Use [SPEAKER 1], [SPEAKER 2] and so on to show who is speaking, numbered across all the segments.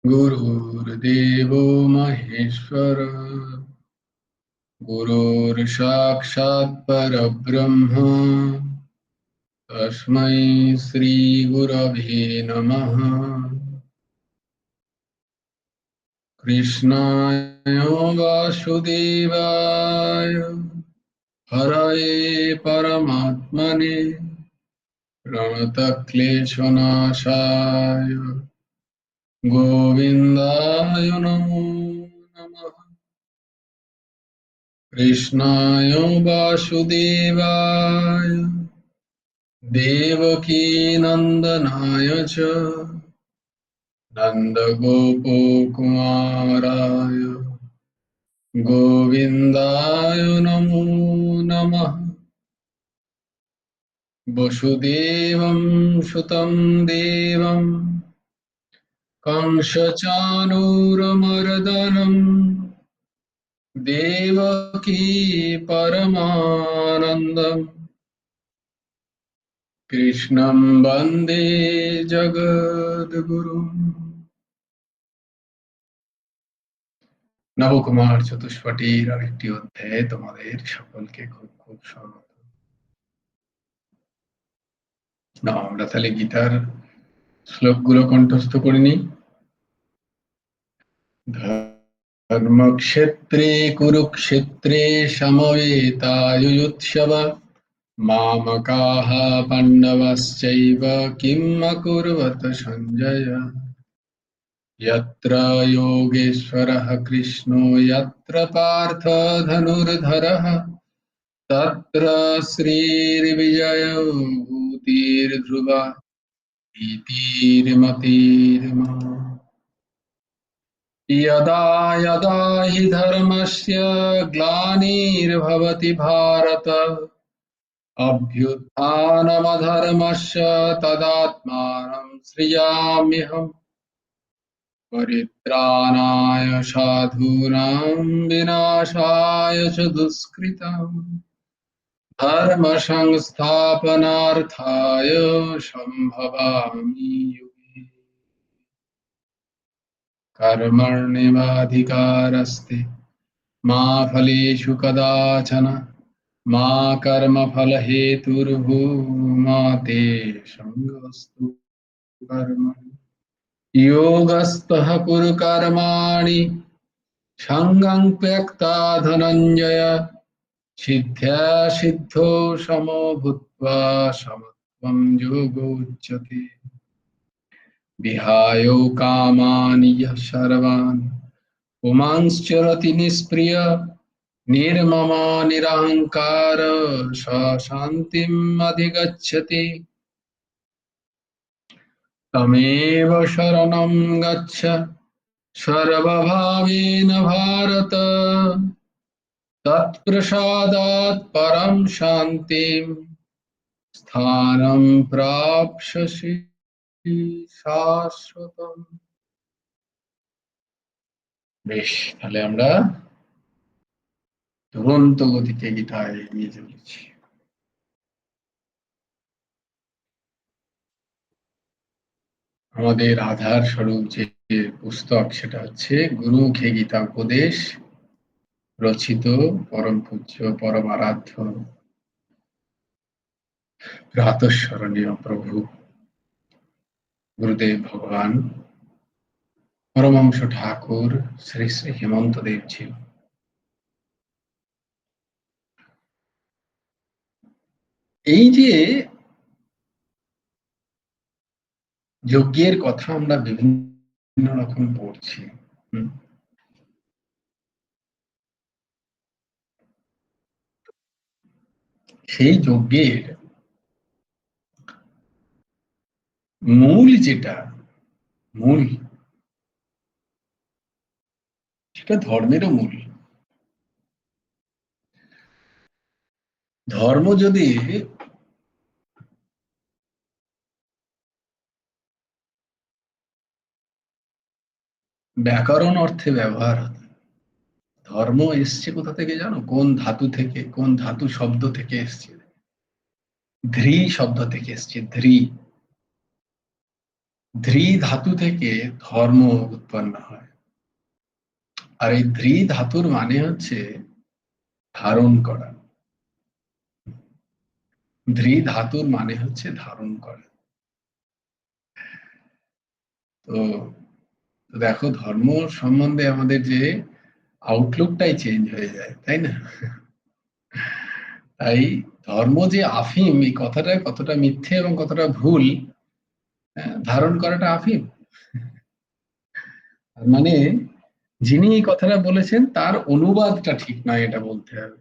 [SPEAKER 1] गुरुर्देवो महेश्वर गुरुर्साक्षात् परब्रह्म तस्मै श्रीगुरवे नमः। कृष्णाय वासुदेवाय हरये परमात्मने प्रणतक्लेशनाशाय गोविन्दाय नमो नमः। कृष्णाय वासुदेवाय देवकीनन्दनाय च नन्दगोपकुमाराय गोविन्दाय नमो नमः। वसुदेवं सुतं देवं कंसचाणूरमर्दनं देवकी परमानन्दम् कृष्णं वन्दे जगद्गुरुम्। নবকুমার চতুষ্পটির আরেকটি অধ্যায়ে তোমাদের সকলকে খুব খুব স্বাগত। না, আমরা তাহলে গীতার শ্লোকগুলো কণ্ঠস্থ করে নিই। ধর্মক্ষেত্রে কুরুক্ষেত্রে সমবেতাযুযুৎসব মামকাः পাণ্ডবাশ্চৈব কিম অকুর্বত সঞ্জয়। यत्र योगेश्वरः कृष्णो यत्र पार्थ धनुर्धरः तत्र श्रीर्विजयो भूतिर्ध्रुवा इतिर्मतिर्मम। यदा यदा हि धर्मस्य ग्लानिर्भवति भारत अभ्युत्थानमधर्मस्य तदात्मानं सृजाम्यहम्। परित्राणाय साधूनां विनाशाय च दुष्कृताम् धर्म संस्थापनार्थाय संभवामि युगे। कर्मण्येवाधिकारस्ते मा फलेषु कदाचन मा कर्मफलहेतुर्भूमा ते सङ्गोऽस्तु कर्मणि। योगस्थः कुरु कर्माणि सङ्गं त्यक्त्वा धनञ्जय सिद्ध्या सिद्धौ समो भूत्वा समत्वं योगोच्यते। विहायो कामानि यः सर्वान् पुमांश्चरति निष्क्रिय निर्ममो निरहङ्कार स शान्तिम् अधिगच्छति। तमेव शरणं गच्छ सर्वभावेन भारत तत्प्रसादात् परं शान्तिं स्थानं प्राप्स्यसि শাশ্বতম। বেশ, তাহলে আমরা দুরন্ত গতিতে গীতায় এগিয়ে চলেছি। আমাদের আধার স্বরূপ যে পুস্তক সেটা হচ্ছে গুরুমুখে গীতা উপদেশ, রচিত পরম পূজ্য পরম আরাধ্য প্রাতঃস্মরণীয় প্রভু গুরুদেব ভগবান পরমহংস ঠাকুর শ্রী শ্রী হেমন্ত দেবজি। এই যে যজ্ঞের কথা আমরা বিভিন্ন রকম পড়ছি, সেই যজ্ঞের মূল যেটা মূল সেটা ধর্মেরও মূল। ধর্ম যদি ব্যাকরণ অর্থে ব্যবহার হতো, ধর্ম এসছে কোথা থেকে জানো? কোন ধাতু থেকে, কোন ধাতু শব্দ থেকে এসছে? ধ্রি শব্দ থেকে এসছে। ধ্রি ধ্রি ধাতু থেকে ধর্ম উৎপন্ন হয়। আর এই ধ্রি ধাতুর মানে হচ্ছে ধারণ করা। ধ্রি ধাতুর মানে হচ্ছে ধারণ করা। তো দেখো, ধর্ম সম্বন্ধে আমাদের যে আউটলুকটাই চেঞ্জ হয়ে যায়, তাই না? তাই ধর্ম যে আফিম, এই কথাটা কতটা মিথ্যে এবং কতটা ভুল, ধারণ করাটা আফিম। তার মানে যিনি এই কথাটা বলেছেন তার অনুবাদটা ঠিক নয়, এটা বলতে হবে।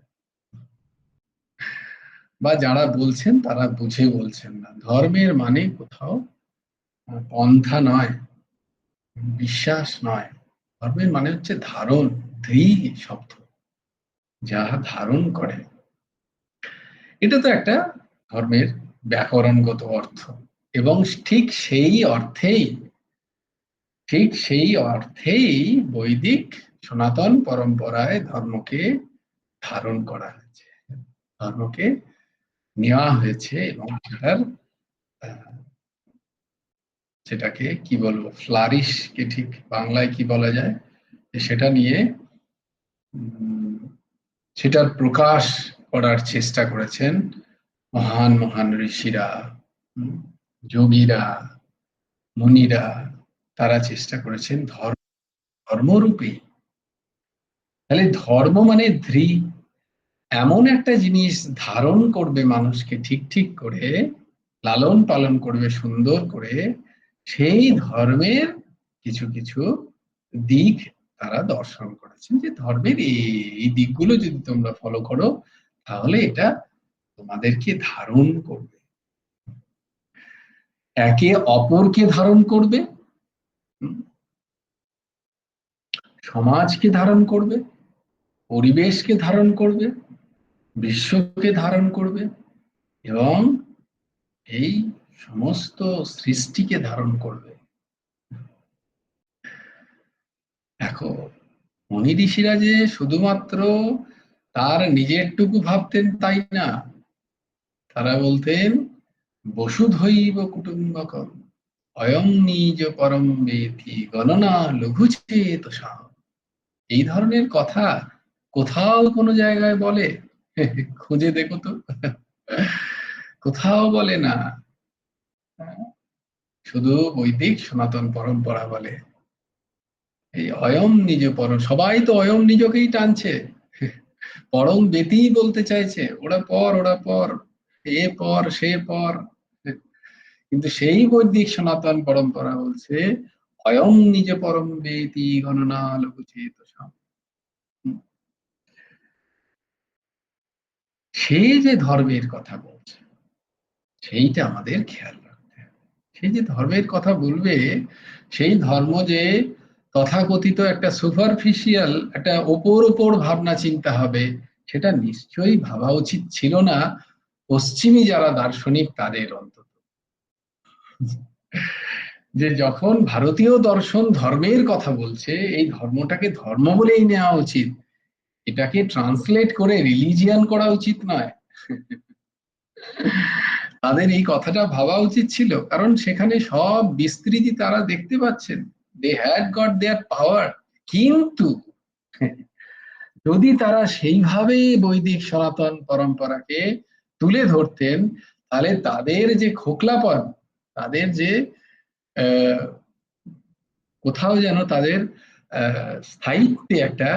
[SPEAKER 1] বা যারা বলছেন তারা বুঝে বলছেন না। ধর্মের মানে কোথাও পন্থা নয়, বিশ্বাস নয়। ধর্মের মানে হচ্ছে ধারণ। ধৃ শব্দ, যা ধারণ করে। এটা তো একটা ধর্মের ব্যাকরণগত অর্থ। এবং ঠিক সেই অর্থেই ঠিক সেই অর্থেই বৈদিক সনাতন পরম্পরায় ধর্মকে ধারণ করা হয়েছে, ধর্মকে নেওয়া হয়েছে। এবং সেটাকে কি বলবো, ফ্লারিশকে ঠিক বাংলায় কি বলা যায়, সেটা নিয়ে সেটার প্রকাশ করার চেষ্টা করেছেন মহান মহান ঋষিরা, যোগীরা, মুনিরা। তারা চেষ্টা করেছেন ধর্মরূপে। তাহলে ধর্ম মানে ধৃ, এমন একটা জিনিস ধারণ করবে মানুষকে ঠিক ঠিক করে, লালন পালন করবে সুন্দর করে। সেই ধর্মের কিছু কিছু দিক তারা দর্শন করেছেন, যে ধর্মের এই দিকগুলো যদি তোমরা ফলো করো, তাহলে এটা তোমাদেরকে ধারণ করবে, একে অপরকে ধারণ করবে, সমাজকে ধারণ করবে, পরিবেশকে ধারণ করবে, বিশ্বকে ধারণ করবে, এবং এই সমস্ত সৃষ্টিকে ধারণ করবে। দেখো, মুনি ঋষিরা যে শুধুমাত্র তার নিজেরটুকু ভাবতেন তাই না, তারা বলতেন বসুধৈব কুটুম্বকম অয়ং নিজ পরম বেতি গণনা লঘুচেতসা। এই ধরনের কথা কোথাও কোনো জায়গায় বলে? খুঁজে দেখো তো, কোথাও বলে না। শুধু বৈদিক সনাতন পরম্পরা বলে এই অয়ম নিজ পরম। সবাই তো অয়ম নিজকেই টানছে, পরম বেতি বলতে চাইছে, ওরা পর ওরা পর, এ পর সে পর। কিন্তু সেই বৈদিক সনাতন পরম্পরা বলছে অয়ম নিজ পরম বেতি গণনা লঘুচেত। সে যে ধর্মের কথা বলছে, সেইটা আমাদের খেয়াল রাখতে হবে। সেই যে ধর্মের কথা বলবে, সেই ধর্ম যে তথাকথিত একটা সুপারফিশিয়াল, একটা ওপর ওপর ভাবনা চিন্তা হবে, সেটা নিশ্চয়ই ভাবা উচিত ছিল না পশ্চিমী যারা দার্শনিক তাদের অন্তত। যে যখন ভারতীয় দর্শন ধর্মের কথা বলছে, এই ধর্মটাকে ধর্ম বলেই নেওয়া উচিত, এটাকে ট্রান্সলেট করে রিলিজিয়ান করা উচিত নয়। তাদের এই কথাটা ভাবা উচিত ছিল, কারণ সেখানে সব বিস্তৃতি তারা দেখতে পাচ্ছেন। দে হ্যাড গট দেয়ার পাওয়ার। কিন্তু যদি তারা সেইভাবে বৈদিক সনাতন পরম্পরাকে তুলে ধরতেন, তাহলে তাদের যে খোকলাপন, তাদের যে কোথাও যেন তাদের স্থায়িত্বে একটা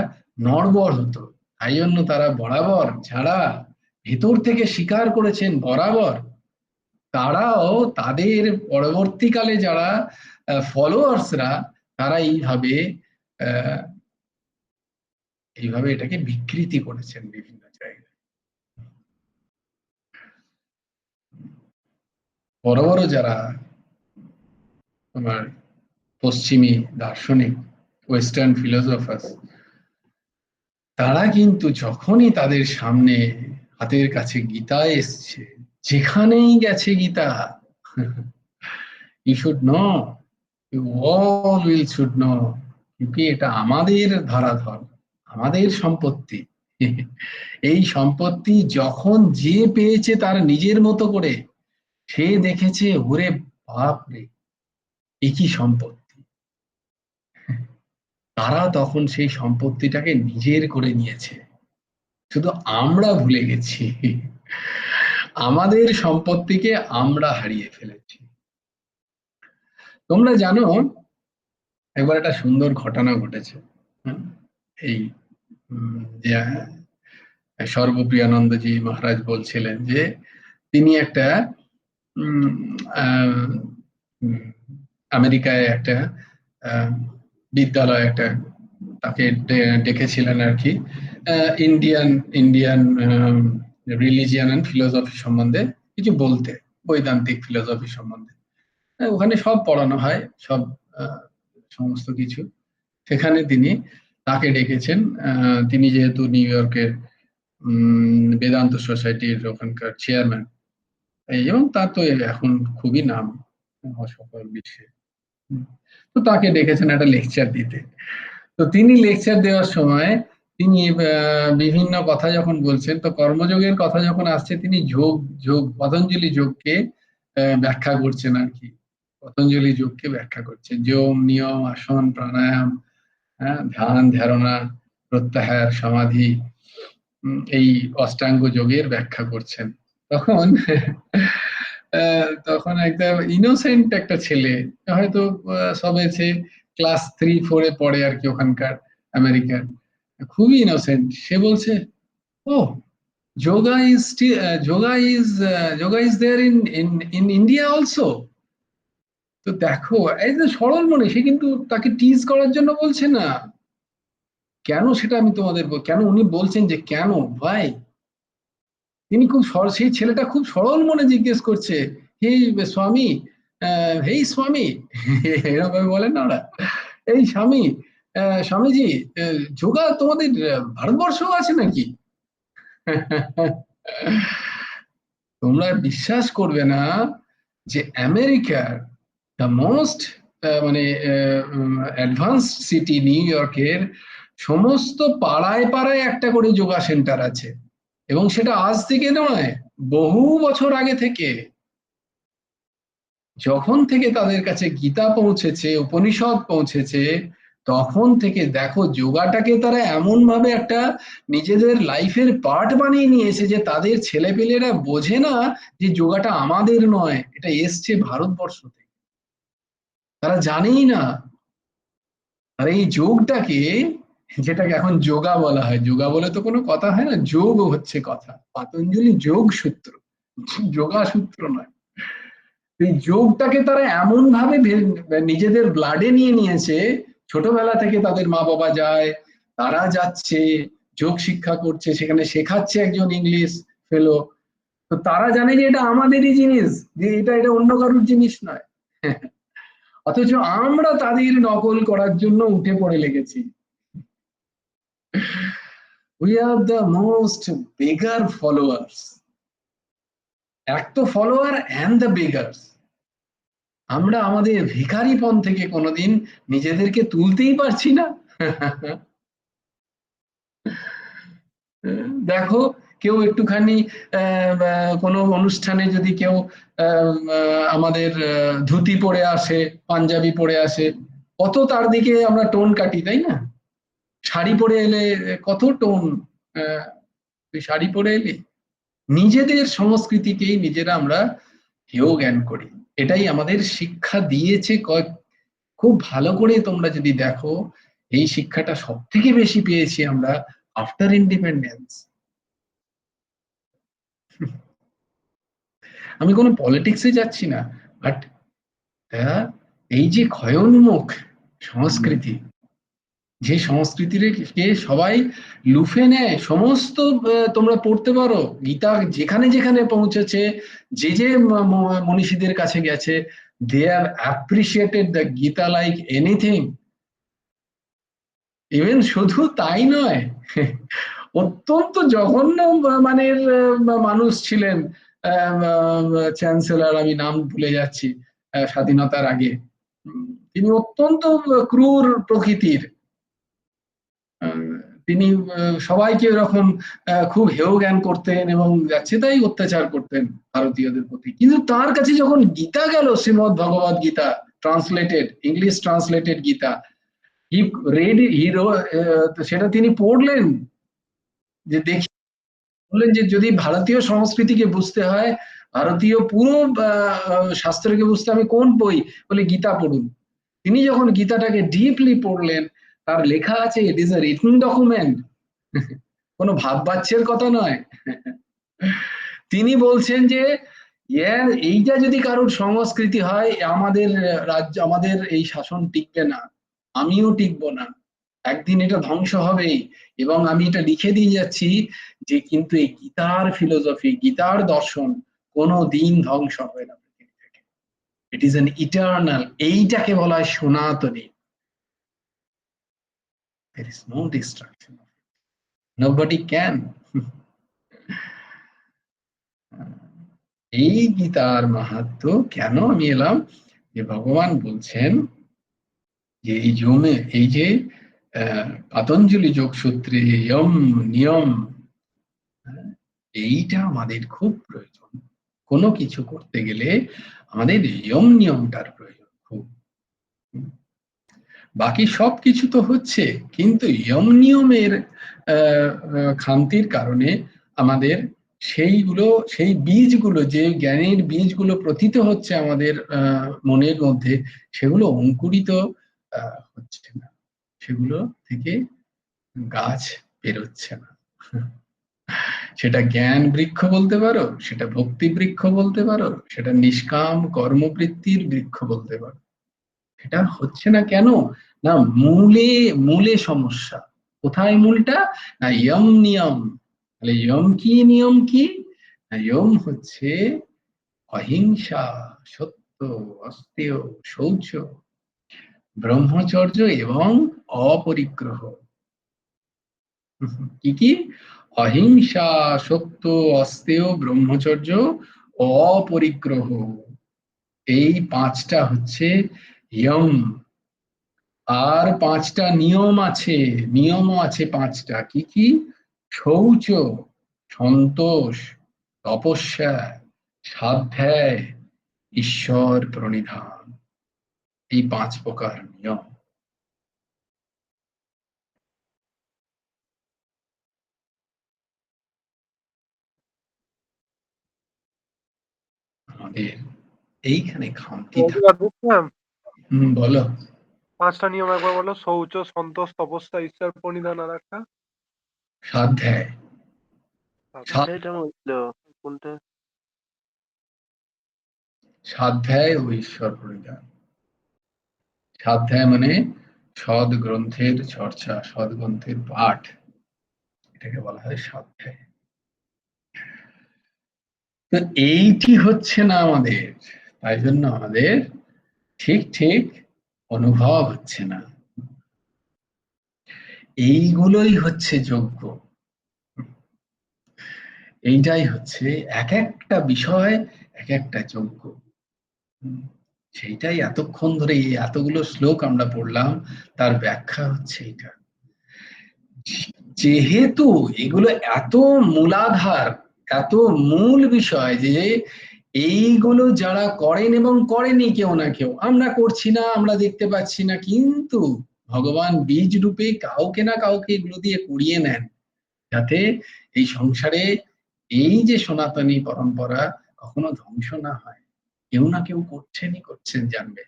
[SPEAKER 1] নড়বড় হতো। তাই জন্য তারা বরাবর, যারা ভেতর থেকে স্বীকার করেছেন বরাবর, তারাও তাদের পরবর্তীকালে যারা ফলোয়ার্সরা, তারা আহ, এইভাবে এটাকে বিকৃতি করেছেন বিভিন্ন জায়গায়। বড় বড় যারা তোমার পশ্চিমী দার্শনিক, ওয়েস্টার্ন ফিলোসফার্স, তারা কিন্তু যখনই তাদের সামনে হাতের কাছে গীতা এসছে, যেখানেই গেছে Gita, you should know, you all will should know, কিন্তু এটা আমাদের ধারাধর, আমাদের সম্পত্তি। এই সম্পত্তি যখন যে পেয়েছে তার নিজের মতো করে, সে দেখেছে ওরে বাপ রে, একই সম্পত্তি। তারা তখন সেই সম্পত্তিটাকে নিজের করে নিয়েছে, শুধু আমরা ভুলে গেছি। আমাদের সম্পত্তিকে আমরা হারিয়ে ফেলেছি। তোমরা জানো, একবার একটা সুন্দর ঘটনা ঘটেছে। হুম, এই যে সর্বপ্রিয়ানন্দজি মহারাজ বলছিলেন যে তিনি একটা উম, আহ, উম, আমেরিকায় একটা আহ, বিদ্যালয় একটা তাকে ডেকেছিলেন আর কি, Indian Indian religion and philosophy সম্বন্ধে কিছু বলতে, বৈদান্তিক ফিলোসফি সম্বন্ধে। ওখানে সব পড়ানো হয়, সব আহ, সমস্ত কিছু। সেখানে তিনি তাকে ডেকেছেন। তিনি যেহেতু নিউ ইয়র্কের বেদান্ত সোসাইটির ওখানকার চেয়ারম্যান, এবং তার তো এখন খুবই নাম সকল বিশ্বে। হুম। তো তাকে ডেকেছেন একটা লেকচার দিতে। তো তিনি লেকচার দেওয়ার সময় তিনি বিভিন্ন কথা যখন বলছেন, তো কর্মযোগের কথা যখন আসছে, তিনি যোগ যোগ পতঞ্জলি যোগকে ব্যাখ্যা করছেন আর কি। পতঞ্জলি যোগকে ব্যাখ্যা করছেন, যোগ নিয়ম আসন প্রাণায়াম, হ্যাঁ, ধ্যান ধারণা প্রত্যাহার সমাধি, এই অষ্টাঙ্গ যোগের ব্যাখ্যা করছেন। তখন তখন একটা ইনোসেন্ট একটা ছেলে, হয়তো সবে সে ক্লাস 3-4-এ পড়ে আর কি ওখানকার আমেরিকার, খুবই ইনোসেন্ট, সে বলছে, ও yoga is yoga is there in in India also. তো দেখো, এই যে সরল মনে, সে কিন্তু তাকে টিজ করার জন্য বলছে না। কেন সেটা আমি তোমাদের কেন উনি বলছেন যে কেন ভাই, তিনি খুব সেই ছেলেটা খুব সরল মনে জিজ্ঞেস করছে, হে স্বামী, হেই স্বামী, এরকম বলেন না ওরা, এই স্বামী, স্বামীজি, যোগা তোমাদের ভারতবর্ষও আছে নাকি? তোমরা বিশ্বাস করবে না যে আমেরিকার দ্য মোস্ট মানে অ্যাডভান্স সিটি নিউ ইয়র্কের সমস্ত পাড়ায় পাড়ায় একটা করে যোগা সেন্টার আছে, এবং সেটা আজ থেকে নয়, বহু বছর আগে থেকে। যখন থেকে তাদের কাছে গীতা পৌঁছেছে, উপনিষদ পৌঁছেছে, তখন থেকে দেখো যোগাটাকে তারা এমন ভাবে একটা নিজেদের লাইফের পার্ট বানিয়ে নিয়েছে যে তাদের ছেলেপেলেরা বোঝে না যে যোগাটা আমাদের নয়, এটা এসছে ভারতবর্ষ থেকে। তারা জানেই না। আর এই যোগটাকে, যেটাকে এখন যোগা বলা হয়, যোগা বলে তো কোনো কথা হয় না, যোগ হচ্ছে কথা, পতঞ্জলি যোগ সূত্র, যোগা সূত্র নয়। এই যোগটাকে তারা এমন ভাবে নিজেদের ব্লাডে নিয়ে নিয়েছে, ছোটবেলা থেকে তাদের মা বাবা যায়, তারা যাচ্ছে, যোগ শিক্ষা করছে, সেখানে শেখাচ্ছে একজন ইংলিশ ফেলো। তো তারা জানে যে এটা আমাদেরই জিনিস, যে এটা এটা অন্য কারোর জিনিস নয়। অথচ আমরা তাদের নকল করার জন্য উঠে পড়ে লেগেছি। We are the most beggar followers. এক তো ফলোয়ার অ্যান্ড দ্য বেগার্স। আমরা আমাদের ভিখারিপন থেকে কোনোদিন নিজেদেরকে তুলতেই পারছি না। দেখো, কেউ একটুখানি কোনো অনুষ্ঠানে যদি কেউ আমাদের ধুতি পরে আসে, পাঞ্জাবি পরে আসে, কত তার দিকে আমরা টোন কাটি, তাই না? শাড়ি পরে এলে কত টোন, তুই শাড়ি পরে এলি। নিজেদের সংস্কৃতিকেই নিজেরা আমরা হেয় জ্ঞান করি। এটাই আমাদের শিক্ষা দিয়েছে। খুব ভালো করে তোমরা যদি দেখো, এই শিক্ষাটা সব থেকে বেশি পেয়েছি আমরা আফটার ইন্ডিপেন্ডেন্স। আমি কোনো পলিটিক্সে যাচ্ছি না, বাট এই যে ক্ষয়োন্মুখ সংস্কৃতি, যে সংস্কৃতিকে সবাই লুফে নেয়, সমস্ত তোমরা পড়তে পারো গীতা যেখানে যেখানে পৌঁছেছে, যে যে মনীষীদের কাছে গেছে, they have appreciated the Gita like anything. Even শুধু তাই নয়, অত্যন্ত জঘন্য মানের মানুষ ছিলেন চ্যান্সেলর, আমি নাম ভুলে যাচ্ছি, স্বাধীনতার আগে। তিনি অত্যন্ত ক্রূর প্রকৃতির। তিনি সবাইকে এরকম খুব হেয় জ্ঞান করতেন এবং যাচ্ছে তাই অত্যাচার করতেন ভারতীয়দের প্রতি। কিন্তু তার কাছে যখন গীতা গেল, Srimad Bhagavad Gita, translated, English translated Gita. He read hero, সেটা তিনি পড়লেন, যে দেখি বললেন যে যদি ভারতীয় সংস্কৃতিকে বুঝতে হয়, ভারতীয় পুরো শাস্ত্রকে বুঝতে, আমি কোন বই? বলে গীতা পড়ুন। তিনি যখন গীতাটাকে ডিপলি পড়লেন, তার লেখা আছে, it is a written document, কোনো ভাববাচ্যের কথা নয়। তিনি বলছেন যে এইটা যদি কারোর সংস্কৃতি হয়, আমাদের রাজ্য, আমাদের এই শাসন টিকবে না, আমিও টিকবো না, একদিন এটা ধ্বংস হবেই। এবং আমি এটা লিখে দিয়ে যাচ্ছি যে কিন্তু এই গীতার ফিলোসফি, গীতার দর্শন কোনো দিন ধ্বংস হবে না পৃথিবী থেকে। ইট ইজ অ্যান ইটার্নাল, এইটাকে বলা হয় সনাতনী। There is no destruction. Nobody can. এই গীতার মাহাত্ম্য কেন আমি এলাম, যে ভগবান বলছেন যে এই জমে, এই যে পাতঞ্জলি যোগসূত্রে ইয়ম নিয়ম, এইটা আমাদের খুব প্রয়োজন। কোনো কিছু করতে গেলে আমাদের ইয়ম নিয়মটার প্রয়োজন খুব। বাকি সব কিছু তো হচ্ছে, কিন্তু ইয়ম নিয়মের খামতির কারণে আমাদের সেইগুলো, সেই বীজগুলো, যে জ্ঞানের বীজগুলো প্রথিত হচ্ছে আমাদের মনের মধ্যে, সেগুলো অঙ্কুরিত হচ্ছে না, সেগুলো থেকে গাছ বেরোচ্ছে না। সেটা জ্ঞান বৃক্ষ বলতে পারো, সেটা ভক্তি বৃক্ষ বলতে পারো, সেটা নিষ্কাম কর্মবৃত্তির বৃক্ষ বলতে পারো। এটা হচ্ছে না কেন? না, মূলে মূলে সমস্যা। কোথায় মূলটা? না ইয়ম নিয়ম। তাহলে ইয়ম কি, নিয়ম কি? না ইয়ম হচ্ছে অহিংসা, সত্য, অস্তেয়, শৌচ, ব্রহ্মচর্য এবং অপরিগ্রহ। কি কি? অহিংসা, সত্য, অস্তেয়, ব্রহ্মচর্য, অপরিগ্রহ। এই পাঁচটা হচ্ছে ইয়ম। আর পাঁচটা নিয়ম আছে, নিয়মও আছে পাঁচটা। কি কি? শৌচ, সন্তোষ, তপস্যা, স্বাধ্যায়, ঈশ্বর প্রণিধান। এই পাঁচ প্রকার নিয়ম আমাদের এইখানে খামতি থাকে।
[SPEAKER 2] বুঝলাম।
[SPEAKER 1] বলো।
[SPEAKER 2] পাঁচটা নিয়ম একবার বলো। শৌচ, সন্তোষ, তপস্যা, ঈশ্বর প্রণিধান, আর একটা
[SPEAKER 1] স্বাধ্যায়।
[SPEAKER 2] এটা বললো কোনটা?
[SPEAKER 1] স্বাধ্যায় ও ঈশ্বর প্রণিধান। স্বাধ্যায় মানে সদ গ্রন্থের চর্চা, সদ গ্রন্থের পাঠ, এটাকে বলা হয় স্বাধ্যায়। তো এইটি হচ্ছে না আমাদের, তাই জন্য আমাদের ঠিক ঠিক অনুভব হচ্ছে না। এইগুলোই হচ্ছে যজ্ঞ। এইটাই হচ্ছে এক একটা বিষয়, এক একটা যজ্ঞ। সেইটাই এতক্ষণ ধরে এই এতগুলো শ্লোক আমরা পড়লাম, তার ব্যাখ্যা হচ্ছে এটা। যেহেতু এগুলো এত মূলাধার, এত মূল বিষয়, যে এইগুলো যারা করেন এবং করেনি কেউ না কেউ, আমরা করছি না, আমরা দেখতে পাচ্ছি না, কিন্তু ভগবান বীজ রূপে কাউকে না কাউকে এগুলো দিয়ে কুড়িয়ে নেন, যাতে এই সংসারে এই যে সনাতনী পরম্পরা কখনো ধ্বংস না হয়। কেউ না কেউ করছেনই, করছেন, জানবে।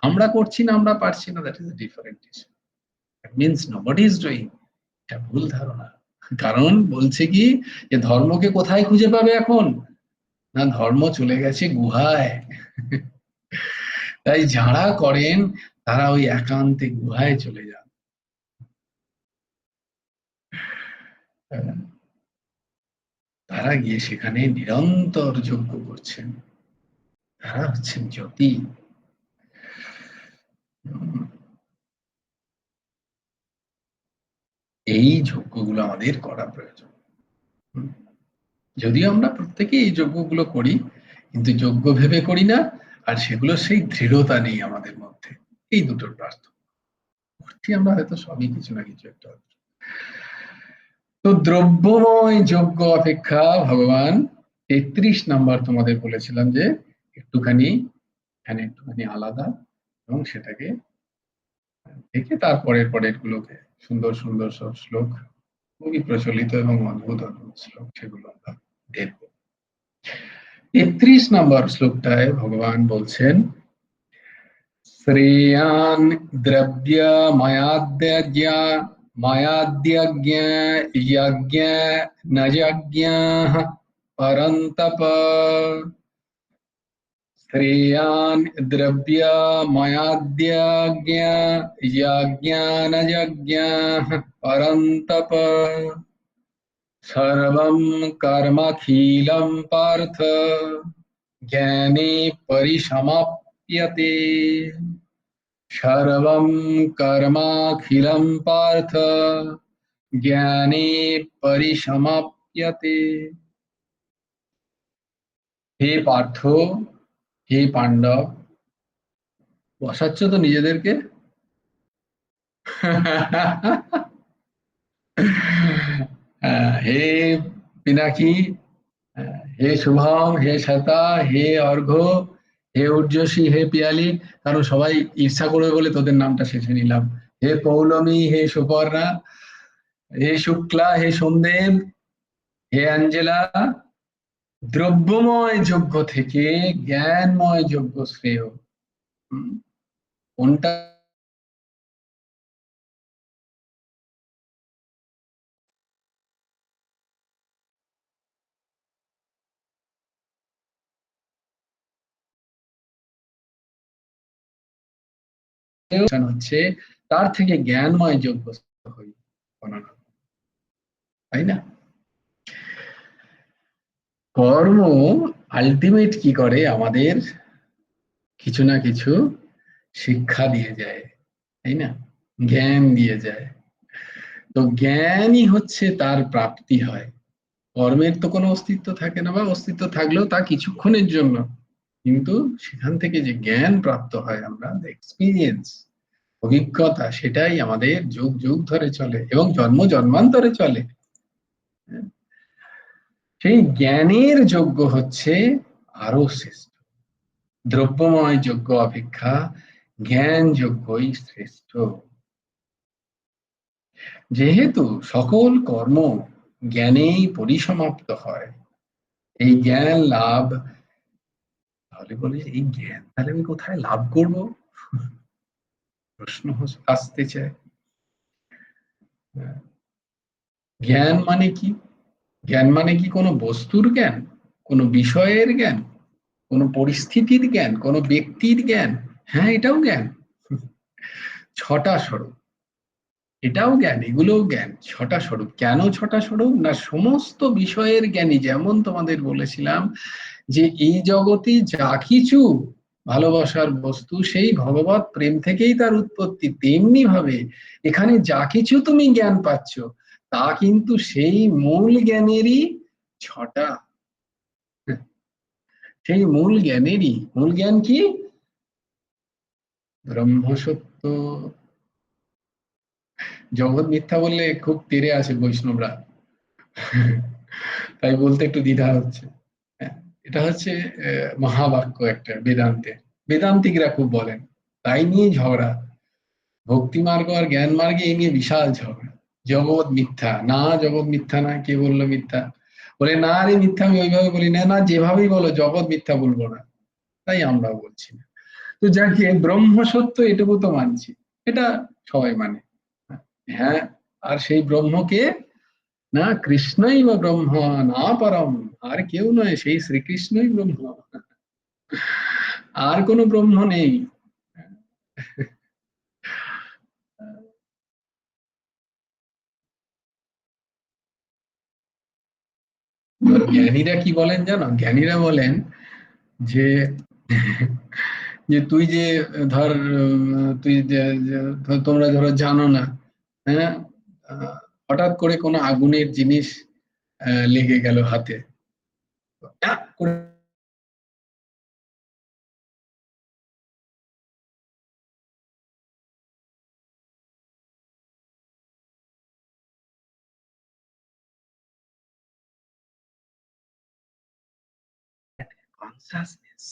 [SPEAKER 1] আমরা করছি না, আমরা পারছি না, that is a different issue. That means nobody is doing. এটা ভুল ধারণা। কারণ বলছে কি, যে ধর্মকে কোথায় খুঁজে পাবে এখন? না, ধর্ম চলে গেছে গুহায়। তাই যারা করেন তারা ওই একান্তে গুহায় চলে যান। তারা গিয়ে সেখানে নিরন্তর যজ্ঞ করছেন, তারা হচ্ছেন জ্যোতি। এই যজ্ঞগুলো আমাদের করা প্রয়োজন। যদিও আমরা প্রত্যেকে এই যজ্ঞগুলো করি, কিন্তু যজ্ঞ ভেবে করি না, আর সেগুলো সেই দৃঢ়তা নেই আমাদের মধ্যে। এই দুটোর পার্থক্য। করছি আমরা হয়তো সবই কিছু না কিছু একটা। তো দ্রব্যময় যজ্ঞ অপেক্ষা ভগবান 33 নাম্বার তোমাদের বলেছিলাম যে একটুখানি, এখানে একটুখানি আলাদা। এবং সেটাকে দেখে তারপরের পরের গুলোকে সুন্দর সুন্দর সব শ্লোক, খুবই প্রচলিত এবং অদ্ভুত অদ্ভুত শ্লোক, সেগুলো আমরা দেখব। ৩৩ নম্বর শ্লোকটায় ভগবান বলছেন, শ্রেয়ান দ্রব্য মায়াদ্যজ্ঞ মায়াদ্যজ্ঞ যজ্ঞ ন যজ্ঞাঃ পরন্তপ। শ্রেয়ান দ্রব্য মায়াদ্যজ্ঞ যজ্ঞ ন যজ্ঞাঃ পরন্তপ। সর্বং কর্মখিলং পার্থ জ্ঞানে পরিসমাপ্যতে। সর্বং কর্মাখিলং পার্থ জ্ঞানে পরিসমাপ্যতে। হে পার্থ, হে পাণ্ডব, বসাচ্ছ তো নিজেদেরকে? হে পিনাকি, হে শুভম, হে শ্বেতা, হে অর্ঘ্য, হে ঊর্জশী, হে পিয়ালি, কারণ সবাই ঈর্ষা করবে বলে তোদের নামটা শেষে নিলাম। হে পৌলমী, হে সুপর্ণা, হে শুক্লা, হে সোমদেব, হে অ্যাঞ্জেলা, দ্রব্যময় যজ্ঞ থেকে জ্ঞানময় যজ্ঞ শ্রেয়। হুম, কোনটা হচ্ছে তার থেকে জ্ঞানময় যজ্ঞ গণনা, তাই না? কর্ম আলটিমেট কি করে, আমাদের কিছু না কিছু শিক্ষা দিয়ে যায়, তাই না? জ্ঞান দিয়ে যায়। তো জ্ঞানই হচ্ছে তার প্রাপ্তি হয়। কর্মের তো কোনো অস্তিত্ব থাকে না, বা অস্তিত্ব থাকলেও তা কিছুক্ষণের জন্য। কিন্তু সেখান থেকে যে জ্ঞান প্রাপ্ত হয়, আমরা এক্সপিরিয়েন্স, অভিজ্ঞতা, সেটাই আমাদের যুগ যুগ ধরে চলে এবং জন্ম জন্মান্তরে চলে। সেই জ্ঞানের যজ্ঞ হচ্ছে আরো শ্রেষ্ঠ। দ্রব্যময় যজ্ঞ অপেক্ষা জ্ঞান যজ্ঞই শ্রেষ্ঠ। যেহেতু সকল কর্ম জ্ঞানেই পরিসমাপ্ত হয়, এই জ্ঞান লাভ, তাহলে বলে এই জ্ঞান তাহলে আমি কোথায় লাভ করব? প্রশ্ন আসতে চায়। জ্ঞান মানে কি? জ্ঞান মানে কি কোনো বস্তুর জ্ঞান, কোনো বিষয়ের জ্ঞান, কোনো পরিস্থিতির জ্ঞান, কোনো ব্যক্তির জ্ঞান? হ্যাঁ, এটাও জ্ঞান। ছটা স্বরূপ, এটাও জ্ঞান, এগুলোও জ্ঞান। ছটা স্বরূপ। কেন ছটা স্বরূপ? না, সমস্ত বিষয়ের জ্ঞানী, যেমন তোমাদের বলেছিলাম যে এই জগতে যা কিছু ভালোবাসার বস্তু সেই ভগবত প্রেম থেকেই তার উৎপত্তি, তেমনি ভাবে এখানে যা কিছু তুমি জ্ঞান পাচ্ছ তা কিন্তু সেই মূল জ্ঞানেরই ছটা। সেই মূল জ্ঞানেরই। মূল জ্ঞান কি? ব্রহ্মসত্য। জগৎ মিথ্যা বললে খুব তেড়ে আসে বৈষ্ণবরা, তাই বলতে একটু দ্বিধা হচ্ছে। হ্যাঁ, এটা হচ্ছে মহাবাক্য একটা বেদান্তে, বেদান্তিকরা খুব বলেন, তাই নিয়ে ঝগড়া। ভক্তি মার্গ আর জ্ঞান মার্গে এই নিয়ে বিশাল ঝগড়া। জগৎ মিথ্যা না, জগৎ মিথ্যা না, কে বললো মিথ্যা? বলে না রে মিথ্যা, আমি ওইভাবে বলি না, না যেভাবেই বলো জগৎ মিথ্যা বলবো না, তাই আমরা বলছি না। তো যাকে ব্রহ্ম সত্য এটুকু তো মানছি, এটা সবাই মানে। হ্যাঁ, আর সেই ব্রহ্মকে, না কৃষ্ণই বা ব্রহ্ম, না পরম, আর কেউ নয়, সেই শ্রীকৃষ্ণই ব্রহ্ম, আর কোনো ব্রহ্ম নেই। জ্ঞানীরা কি বলেন জানো? জ্ঞানীরা বলেন যে যে তুই যে ধর তুই তোমরা ধরো জানো না, হ্যাঁ, হঠাৎ করে কোনো আগুনের জিনিস লেগে গেল হাতে, ট্যাপ করে কনসাসনেস,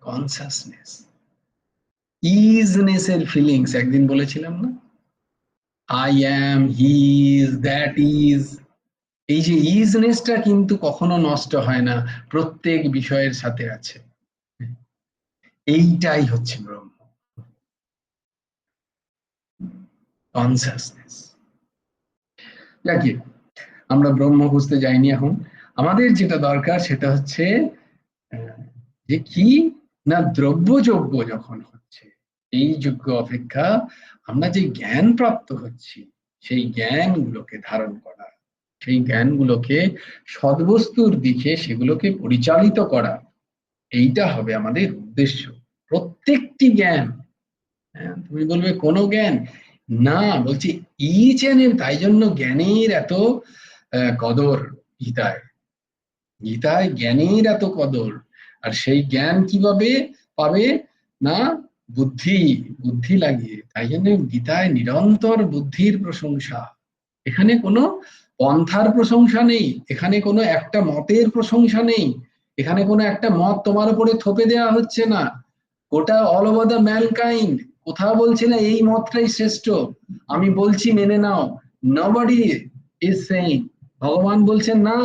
[SPEAKER 1] কনসাসনেস, ইজনেস এর ফিলিংস একদিন বলেছিলাম না, I am, he is, that is. এই যে ইজনেসটা কিন্তু কখনো নষ্ট হয় না, প্রত্যেক বিষয়ের সাথে আছে। এইটাই হচ্ছে ব্রহ্ম, কনসাসনেস। যাকে আমরা ব্রহ্ম বুঝতে যাইনি এখন, আমাদের যেটা দরকার সেটা হচ্ছে যে কি না, দ্রব্যযোগ্য যখন হচ্ছে, এই যোগ্য অপেক্ষা আমরা যে জ্ঞান প্রাপ্ত হচ্ছি সেই জ্ঞানগুলোকে ধারণ করা, সেই জ্ঞানগুলোকে সদ্বস্তুর দিকে সেগুলোকে পরিচালিত করা, এইটা হবে আমাদের উদ্দেশ্য। প্রত্যেকটি জ্ঞান, হ্যাঁ, তুমি বলবে কোন জ্ঞান, না বলছি ইচ এন্ড, তাই জন্য জ্ঞানের এত কদর গীতায়, গীতায় জ্ঞানের এত কদর। আর সেই জ্ঞান কিভাবে পাবে না, বুদ্ধি, বুদ্ধি লাগিয়ে, তাই জন্য গীতায় নিরন্তর বুদ্ধির প্রশংসা। এখানে কোনো পন্থার প্রশংসা নেই, এখানে কোনো একটা মতের প্রশংসা নেই, এখানে কোনো একটা মত তোমার উপরে থোপে দেওয়া হচ্ছে না। গোটা অল ওভার দ্য ম্যানকাইন্ড, কোথাও বলছে না এই মতটাই শ্রেষ্ঠ, আমি বলছি মেনে নাও। নবডি ইজ সেইং, ভগবান বলছেন না,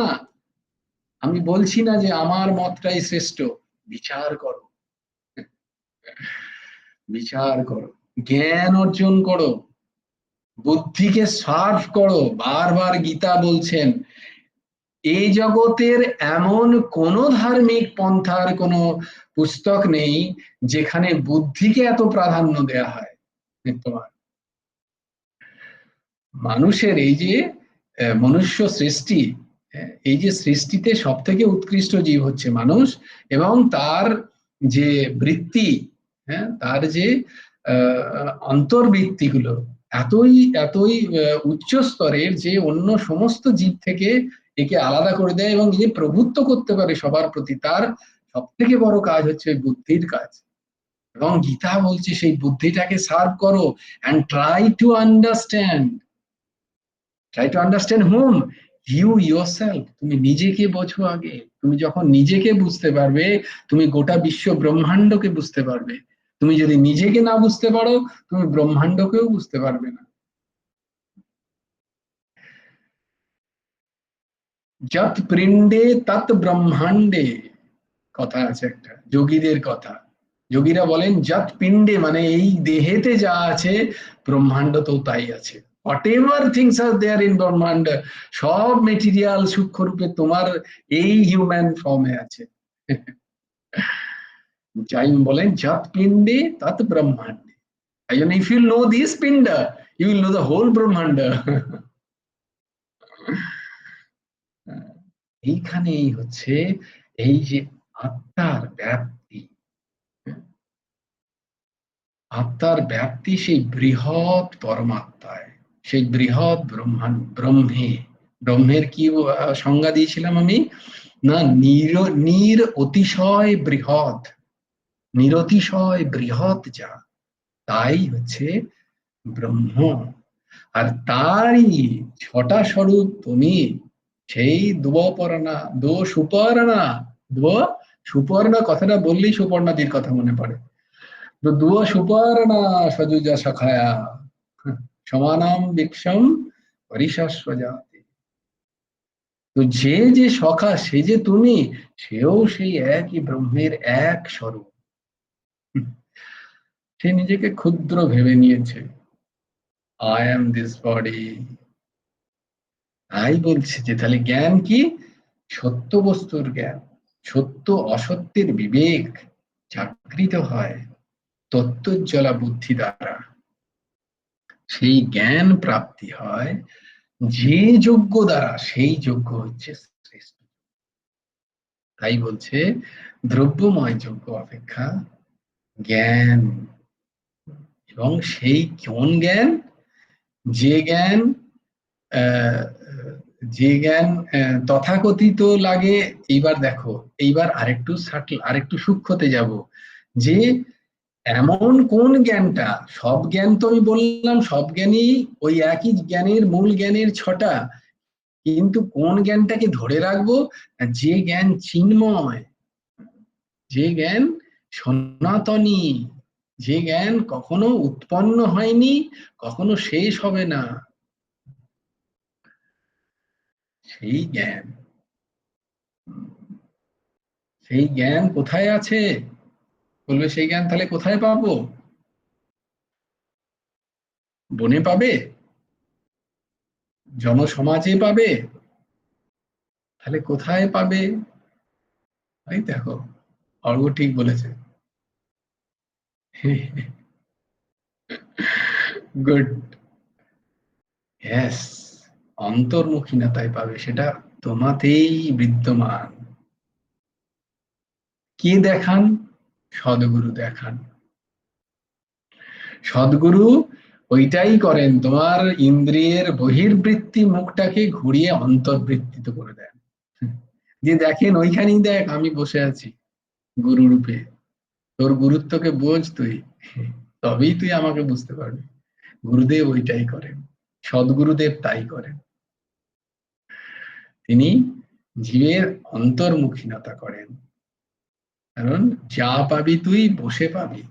[SPEAKER 1] আমি বলছি না যে আমার মতটাই শ্রেষ্ঠ, বিচার করো, বিচার করো, জ্ঞান অর্জন করো, বুদ্ধিকে সার্ভ করো। বারবার গীতা বলছেন এই জগতের এমন কোন ধার্মিক পন্থার কোন পুস্তক নেই যেখানে বুদ্ধিকে এত প্রাধান্য দেয়া হয়। তোমার মানুষের এই যে মনুষ্য সৃষ্টি, এই যে সৃষ্টিতে সব থেকে উৎকৃষ্ট জীব হচ্ছে মানুষ, এবং তার যে বৃত্তি, হ্যাঁ, তার যে অন্তর্বৃত্তিগুলো এতই এতই উচ্চ স্তরের যে অন্য সমস্ত জীব থেকে একে আলাদা করে দেয় এবং যে প্রভুত্ব করতে পারে সবার প্রতি, তার সব থেকে বড় কাজ হচ্ছে বুদ্ধির কাজ। এবং গীতা বলছে সেই বুদ্ধিটাকে সার্ভ করো and try to understand whom, you yourself। তুমি নিজেকে বোঝো আগে, তুমি যখন নিজেকে বুঝতে পারবে তুমি গোটা বিশ্ব ব্রহ্মাণ্ডকে বুঝতে পারবে। তুমি যদি নিজেকে না বুঝতে পারো তুমি ব্রহ্মাণ্ডকেও বুঝতে পারবে না। যত পিণ্ডে তত ব্রহ্মাণ্ডে, কথা আছে একটা যোগীদের কথা। যোগীরা বলেন যত পিণ্ডে মানে এই দেহেতে যা আছে ব্রহ্মাণ্ডতেও তাই আছে। whatever things are there in ব্রহ্মাণ্ড, সব মেটেরিয়াল সূক্ষ্ম রূপে তোমার এই হিউম্যান ফর্মে আছে। জাইন বলেন যত পিণ্ডে তত ব্রহ্মাণ্ডে, তাই জন্য ইফ ইউ নো দিস পিণ্ড you will know the whole ব্রহ্মাণ্ড। এইখানেই হচ্ছে এই যে আত্মার ব্যাপ্তি, আত্মার ব্যাপ্তি সেই বৃহৎ পরমাত্মায়, সেই বৃহৎ ব্রহ্মাণ্ড ব্রহ্মে। ব্রহ্মের কি সংজ্ঞা দিয়েছিলাম আমি, না নির অতিশয় বৃহৎ, নিরতিশয় বৃহৎ যা, তাই হচ্ছে ব্রহ্ম। আর তারই ছটা স্বরূপ তুমি, সেই দুবপর্ণা, দো সুপর্ণা, দো সুপর্ণা কথাটা বললেই সুপর্ণাদির কথা মনে পড়ে। তো দুয় সুপর্ণা সজুজা সখায়া সমানাম বিক্ষম পরিশাস্ব জাতি। তো যে যে সখা সে যে তুমি, সেও সেই একই ব্রহ্মের এক স্বরূপ। সে নিজেকে ক্ষুদ্র ভেবে নিয়েছে, আই এম দিস বডি। তাই বলছে যে তাহলে জ্ঞান কি, সত্য বস্তুর জ্ঞান, সত্য অসত্যের বিবেক জাগৃত হয় তত্ত্বজ্জ্বলা বুদ্ধি দ্বারা, সেই জ্ঞান প্রাপ্তি হয় যে যোগ্য দ্বারা, সেই যোগ্য হচ্ছে শ্রেষ্ঠ। তাই বলছে দ্রব্যময় যোগ্য অপেক্ষা জ্ঞান। এবং সেই কোন জ্ঞান, যে জ্ঞান আহ, যে জ্ঞান তথাকথিত লাগে। এইবার দেখো, এইবার আরেকটু সাটল, আরেকটু সূক্ষ্মতে যাব, যে এমন কোন জ্ঞানটা, সব জ্ঞান তো আমি বললাম সব জ্ঞানই ওই একই জ্ঞানের মূল জ্ঞানের ছটা, কিন্তু কোন জ্ঞানটাকে ধরে রাখবো, যে জ্ঞান চিন্ময়, যে জ্ঞান সনাতনী, যে জ্ঞান কখনো উৎপন্ন হয়নি, কখনো শেষ হবে না, সেই জ্ঞান। সেই জ্ঞান কোথায় আছে? বলবে সেই জ্ঞান তাহলে কোথায় পাবো? বনে পাবে? জনসমাজে পাবে? তাহলে কোথায় পাবে? এই দেখো, অর্ঘ ঠিক বলেছে। গুড। হ্যাস, অন্তর্মুখিনতায় পাবে, সেটা তোমাতেই বিদ্যমান। কে দেখান? সদ্গুরু দেখান। সদ্গুরু ওইটাই করেন, তোমার ইন্দ্রিয়ের বহির্বৃত্তি মুখটাকে ঘুরিয়ে অন্তর্বৃত্তিত করে দেন। যে দেখেন ওইখানেই দেখ আমি বসে আছি গুরু রূপে, তোর গুরুত্বকে বোঝ তুই, তবেই তুই আমাকে বুঝতে পারবি। গুরুদেব ওইটাই করেন, সদ্গুরুদেব তাই করেন। তিনি জীবের অন্তর্মুখিনতা করেন, কারণ যা পাবি তুই বসে পাবি।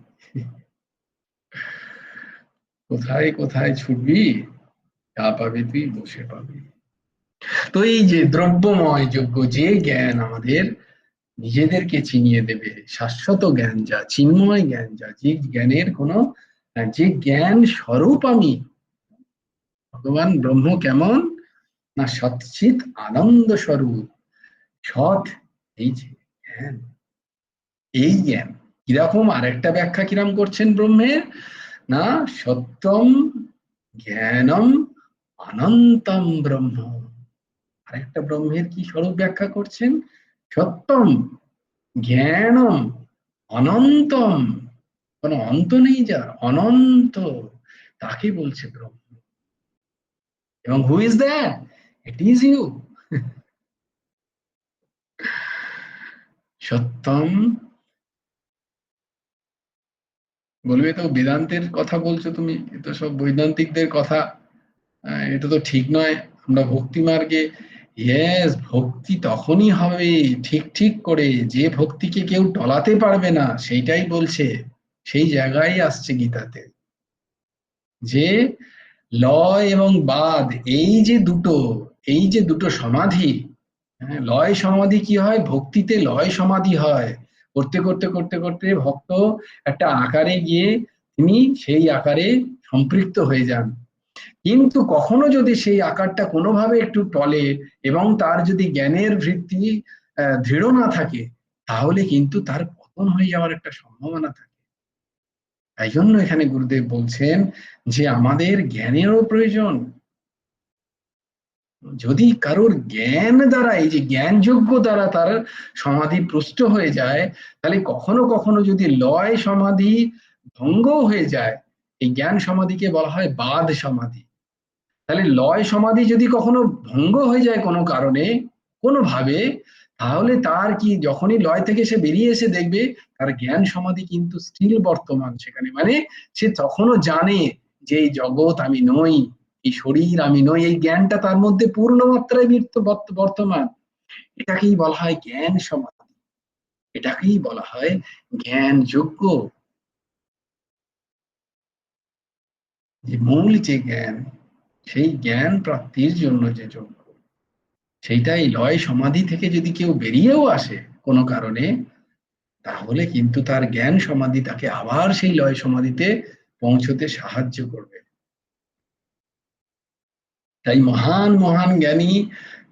[SPEAKER 1] কোথায় কোথায় ছুটবি, যা পাবি তুই বসে পাবি। তো এই যে দ্রব্যময় যোগ্য যে জ্ঞান আমাদের নিজেদেরকে চিনিয়ে দেবে, শাশ্বত জ্ঞান যা, চিন্ময় জ্ঞান যা, যে জ্ঞানের কোনো, যে জ্ঞান স্বরূপ আমি, ভগবান ব্রহ্ম কেমন না সচ্চিৎ আনন্দ স্বরূপ। সৎ, এই যে জ্ঞান, এই জ্ঞান কিরকম, আরেকটা ব্যাখ্যা কিরকম করছেন ব্রহ্মের, না সত্যম জ্ঞানম অনন্তম ব্রহ্ম। আরেকটা ব্রহ্মের কি স্বরূপ ব্যাখ্যা করছেন? সত্যম জ্ঞানম অনন্তম, কোনো অন্ত নেই যার, অনন্ত, তাকে বলছে ব্রহ্ম। এবং who is that? It is you. সত্যম, বলবে তো বেদান্তের কথা বলছো তুমি, এ তো সব বৈদান্তিকদের কথা, এটা তো ঠিক নয়। আমরা ভক্তি মার্গে, ইয়েস, ভক্তি তখনই হবে ঠিক ঠিক করে যে ভক্তিকে কেউ টলাতে পারবে না, সেইটাই বলছে। সেই জায়গায় আসছে গীতাতে, যে লয় এবং বাদ, এই যে দুটো, এই যে দুটো সমাধি, হ্যাঁ, লয় সমাধি কি হয়, ভক্তিতে লয় সমাধি হয়। করতে করতে করতে করতে ভক্ত একটা আকারে গিয়ে তিনি সেই আকারে সম্পৃক্ত হয়ে যান। কিন্তু কখনো যদি সেই আকারটা কোনোভাবে একটু টলে এবং তার যদি জ্ঞানের ভিত্তি দৃঢ় না থাকে, তাহলে কিন্তু তার পতন হয়ে যাওয়ার একটা সম্ভাবনা থাকে। তাই জন্য এখানে গুরুদেব বলছেন যে আমাদের জ্ঞানেরও প্রয়োজন। যদি কারোর জ্ঞান দ্বারা, এই যে জ্ঞানযোগ্য দ্বারা তার সমাধি প্রষ্ট হয়ে যায়, তাহলে কখনো কখনো যদি লয় সমাধি ভঙ্গ হয়ে যায়, এই জ্ঞান সমাধিকে বলা হয় বাদ সমাধি। তাহলে লয় সমাধি যদি কখনো ভঙ্গ হয়ে যায় কোনো কারণে, কোনোভাবে, তাহলে তার কি, যখনই লয় থেকে সে বেরিয়ে এসে দেখবে তার জ্ঞান সমাধি কিন্তু স্টিল বর্তমান সেখানে, মানে সে তখনও জানে যে এই জগৎ আমি নই, এই শরীর আমি নই, এই জ্ঞানটা তার মধ্যে পূর্ণ মাত্রায় বর্তমান। এটাকেই বলা হয় জ্ঞান সমাধি, এটাকেই বলা হয় জ্ঞান যোগ্য। যে মূল যে জ্ঞান, সেই জ্ঞান প্রাপ্তির জন্য যে যোগ্য, সেইটাই লয় সমাধি থেকে যদি কেউ বেরিয়েও আসে কোনো কারণে, তাহলে কিন্তু তার জ্ঞান সমাধি তাকে আবার সেই লয় সমাধিতে পৌঁছতে সাহায্য করবে। তাই মহান মহান জ্ঞানী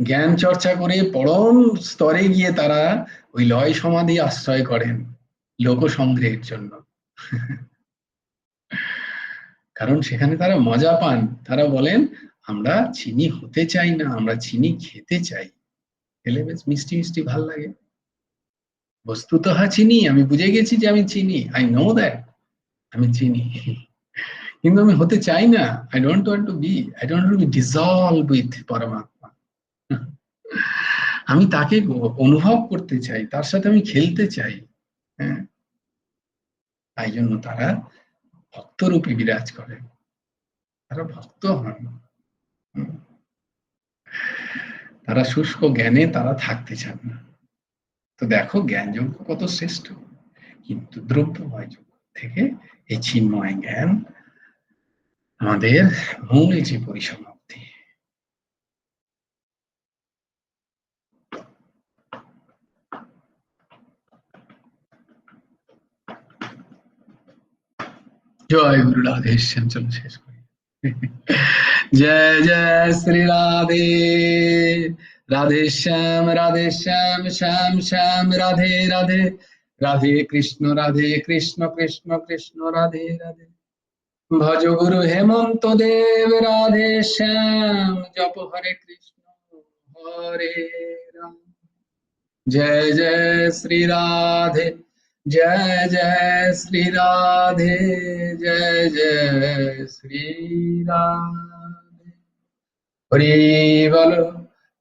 [SPEAKER 1] জ্ঞান চর্চা করে পরম স্তরে গিয়ে তারা ওই লয় সমাধি আশ্রয় করেন লোক সংগ্রহের জন্য। কারণ সেখানে তারা মজা পান। তারা বলেন আমরা চিনি হতে চাই না, আমরা চিনি খেতে চাই, খেলে বেশ মিষ্টি মিষ্টি ভাল লাগে। বস্তুতঃ চিনি, আমি বুঝে গেছি যে আমি চিনি, আই নো দ্যাট আমি চিনি, কিন্তু আমি হতে চাই না। I don't want to be, I don't want to be dissolve with পরমাত্মা। আমি তাকে অনুভব করতে চাই, তার সাথে আমি খেলতে চাই। হ্যাঁ, তাই জন্য তারা ভক্তরূপে বিরাজ করে, তারা ভক্ত হন। হুম, তারা শুষ্ক জ্ঞানে তারা থাকতে চান না। তো দেখো জ্ঞানযোগ্য কত শ্রেষ্ঠ। কিন্তু দ্রব্যময় জগৎ থেকে এই চিন্ময় জ্ঞান আমাদের মূল যে পরিসমাপ্তি। জয় গুরু রাধেশ্যাম। চলো শেষ করি। জয় জয় শ্রী রাধে, রাধেশ্যাম রাধেশ্যাম, শ্যাম শ্যাম রাধে রাধে, রাধে কৃষ্ণ কৃষ্ণ কৃষ্ণ রাধে রাধে। ভজ গুরু হেমন্ত দেব রাধে শ্যাম, জপ হরে কৃষ্ণ হরে রাম। जय जय श्री राधे, जय जय श्री राधे, जय जय श्री राधे। हरि बल,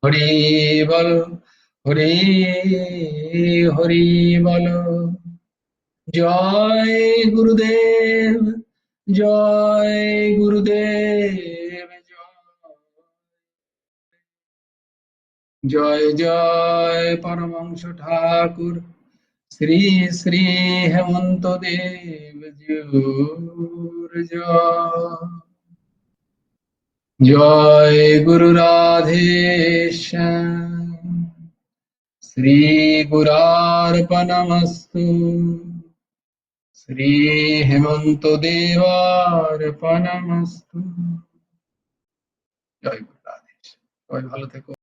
[SPEAKER 1] हरि बल, हरि हरि बल। जय गुरुदेव, जय गुरुदेव, जय जय परमहंस ठाकुर श्री श्री हेमंत देव जिउर जय। जय गुरु राधेश्याम, श्री गुरार्पणमस्तु, श्री हेमंत देवार्पणमस्तु। জয় গুরু রাধেশ্যাম। সবাই ভালো থেকো।